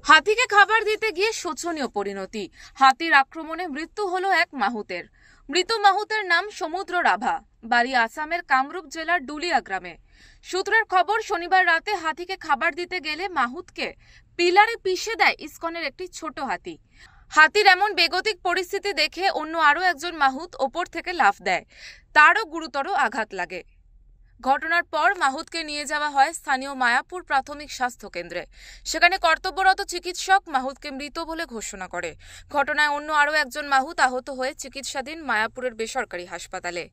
হাতিকে খাবার দিতে গিয়ে শোচনীয় পরিণতি। হাতির আক্রমণে মৃত্যু হলো এক মাহুতের। মৃত মাহুতের নাম সমুদ্র রাভা, বাড়ি আসামের কামরূপ জেলার ডুলিয়া গ্রামে। সূত্রের খবর, শনিবার রাতে হাতিকে খাবার দিতে গেলে মাহুতকে পিলারে পিষে দেয় ইসকনের একটি ছোট হাতি। হাতির এমন বেগতিক পরিস্থিতি দেখে অন্য আরো একজন মাহুত ওপর থেকে লাফ দেয়, তারও গুরুতর আঘাত লাগে। ঘটনার পর মাহুতকে নিয়ে যাওয়া হয় স্থানীয় মায়াপুর প্রাথমিক স্বাস্থ্য কেন্দ্রে। সেখানে কর্তব্যরত চিকিৎসক মাহুতকে মৃত বলে ঘোষণা করে। ঘটনায় অন্য আরো একজন মাহুত আহত হয়ে চিকিৎসাধীন মায়াপুরের বেসরকারি হাসপাতালে।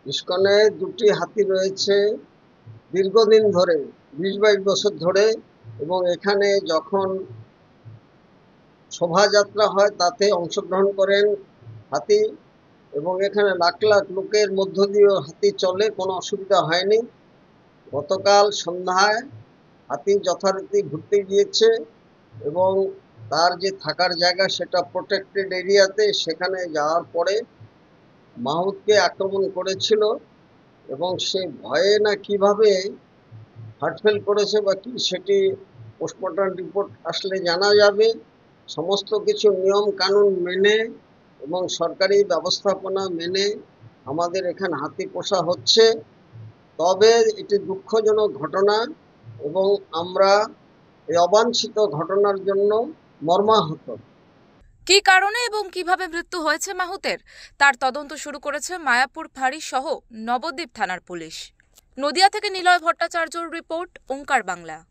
ইসকনে দুটি হাতি রয়েছে দীর্ঘদিন ধরে, 20-22 বছর ধরে, এবং এখানে যখন শোভাযাত্রা হয় তাতে অংশগ্রহণ করেন হাতি, এবং এখানে লাখ লাখ লোকের মধ্য দিয়ে হাতি চলে, কোনো অসুবিধা হয়নি। গতকাল সন্ধ্যায় হাতি যথারীতি ঘুরতে গিয়েছে এবং তার যে থাকার জায়গা সেটা প্রোটেক্টেড এরিয়াতে, সেখানে যাওয়ার পরে মাহুতকে আক্রমণ করেছিল এবং সে ভয়ে না কিভাবে হার্টফেল করেছে বা কি, সেটি পোস্টমর্টম রিপোর্ট আসলে জানা যাবে। সমস্ত কিছু নিয়ম কানুন মেনে এবং সরকারি ব্যবস্থাপনা মেনে আমাদের এখানে হাতি পোষা হচ্ছে। তবে এটি দুঃখজনক ঘটনা এবং আমরা এই অবাঞ্ছিত ঘটনার জন্য মর্মাহত। কি কারণে এবং কিভাবে মৃত্যু হয়েছে মাহুতের, তার তদন্ত শুরু করেছে মায়াপুর ফাঁড়ি সহ নবদ্বীপ থানার পুলিশ। নদিয়া থেকে নিলয় ভট্টাচার্যর রিপোর্ট, ওঙ্কার বাংলা।